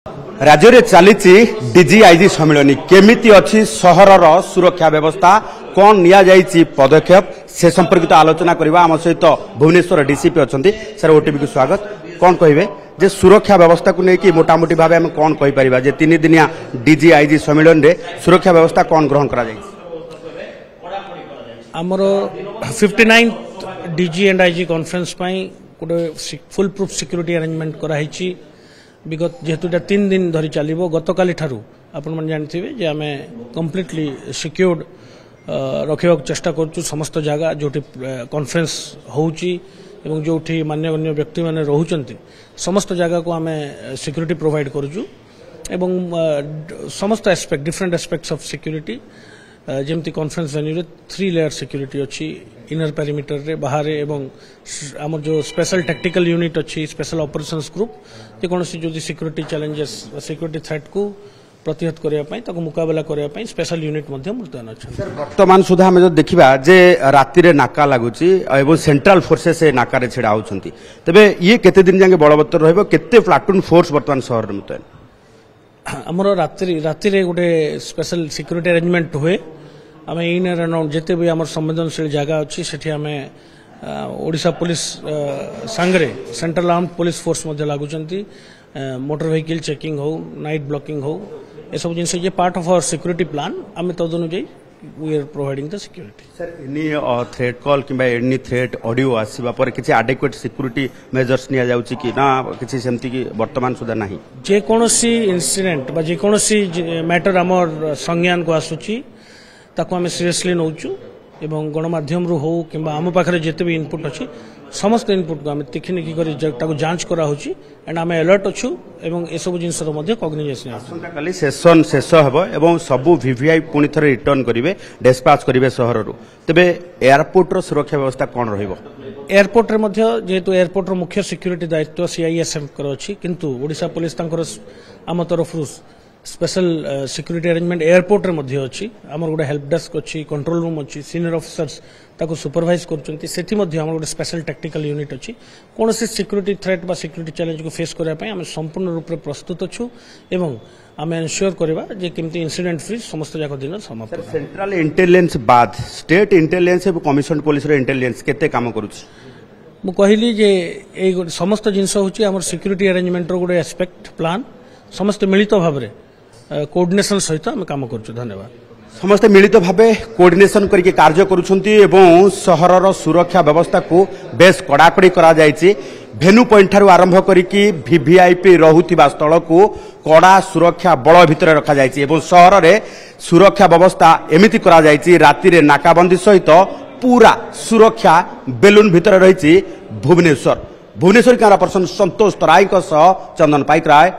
राज्य में चली डीजीआईजी सम्मिलनी केमिति अच्छी सहरर सुरक्षा व्यवस्था कौन नि पदक्षेप से संपर्कित आलोचना करवा आम सहित भुवनेश्वर डीसीपी अच्छा सर ओटीवी को स्वागत कौन कहे जे सुरक्षा व्यवस्था को लेकिन मोटामोटी भाव आम कौन कहीपर जे 3 दिनिया डीजीआईजी सम्मिलन में सुरक्षा व्यवस्था कौन ग्रहण करा आमर 59 डीजी एंड आईजी कॉन्फ्रेंस गोटे फुल प्रूफ सिक्योरिटी अरेंजमेंट कराई विगत जेहेतु 3 दिन धरी चलो गतकाली ठारू आपण मन जानथिबे आम कंप्लीटली सिक्योर्ड रखा चेष्टा करूँ समस्त जगह जो कॉन्फ्रेंस होउची एवं जो मान्यगण्य व्यक्ति माने रहउचंती समस्त जगह को आम सिक्योरिटी प्रोवाइड करूँ एवं समस्त aspect different aspects of security जमती कॉन्फ्रेंस वेन्यू रे 3 लेयर सिक्योरिटी अच्छी इनर पेरीमीटर रे बाहर एवं आमर जो स्पेशल टैक्टिकल यूनिट अच्छी स्पेशल ऑपरेशंस ग्रुप जेकोसी जो सिक्योरिटी चैलेंजेस सिक्योरिटी थ्रेट को प्रतिहत करने मुकाबला करने स्पेशल यूनिट मुतयन अच्छा वर्तमान सुधा आम जो देखा जे राति रे नाका लगुच सेंट्रल फोर्सेस नाका छिड़ा होती तेरे ये केते दिन जाके बलवत्तर रहिबो केते प्लाटून फोर्स वर्तमान शहर में मुतयन आमर राति गोटे स्पेशल सिक्योरिटी अरेंजमेंट हुए आम इन अराउंड जिते भी आम संवेदनशील जगह अच्छी से आम ओडिशा पुलिस सांगरे सेंट्रल आर्म्ड पुलिस फोर्स लगुच मोटर व्हीकल चेकिंग हो नाइट ब्लॉकिंग हो ये सब जिन ये part of our security plan आम तद अनुଯାयी we are providing the security sir any threat call कि एनी थ्रेट ऑडियो आसवा पर किसी एडेक्वेट सिक्योरिटी मेजर्स निया जाउची कि ना किसी सेमती की वर्तमान सुधा नहीं जेकोसी इंसिडेंट बा जेकोसी मैटर आमर संज्ञान को आसुची ताको आम सीरियसली नौचु एवं गणमाध्यम रु हो कि आम पाखे जिते भी इनपुट अच्छी समस्त इनपुट को आम तिखिनिखि कर जांच करा होची एंड आम अलर्ट अच्छु एवं ए सब जिनसर मध्य कॉग्निजेशन आसंता सेशन शेष हेबो एवं सबु वीवीआई पुणी थरे रिटर्न करिवे डिस्पैच करिवे सहर रु तबे एयरपोर्ट रो सुरक्षा व्यवस्था कोन रहिबो एयरपोर्ट रे मध्य जेहेतु एयरपोर्ट रो मुख्य सिक्योरिटी दायित्व सीआईएसएफ कर अछि किंतु ओडिशा पुलिस तांकर आम तरफ स्पेशल सिक्योरिटी अरेंजमेंट एयरपोर्ट रे मध्य अछि आमर गोटे हेल्प डेस्क अछि कंट्रोल रूम अछि सीनियर ऑफिसर्स ताको सुपरवाइज करचंती सेठी मध्य आमर गोटे स्पेशल टैक्टिकल यूनिट अछि कोनोसी सिक्योरिटी थ्रेट बा सिक्योरिटी चैलेंज को फेस करबा पय हम संपूर्ण रूप रे प्रस्तुत अछु एवं आम एन्श्योर करबा जे केमती इंसिडेंट फ्री समस्त जाक दिन समाप्त सेंट्रल इंटेलिजेंस बाद स्टेट इंटेलिजेंस एवं कमिशन पुलिस रो इंटेलिजेंस केते काम करूछ मु कहली जे ए समस्त जिंस होची आमर सिक्योरिटी अरेंजमेंट रो गोटे एस्पेक्ट प्लान समस्त मिलित भाव रे कोऑर्डिनेशन सहित आम काम करूँ धन्यवाद समस्ते मिलित भाव कोऑर्डिनेशन करके कार्य करुछंती एवं सहरर सुरक्षा व्यवस्था को बेस कड़ाकड़ी करा जायछि भेनु पॉइंट ठारू आरंभ करिकी वीवीआईपी रहुथिबा स्थल को कड़ा सुरक्षा बल भितर रखा जायछि एवं सहर रे सुरक्षा व्यवस्था एमिति करा जायछि राति रे नाकाबंदी सहित पूरा सुरक्षा बेलून भितर रहिछि भुवनेश्वर कैमरा पर्सन संतोष तराई चंदन पाइक राय।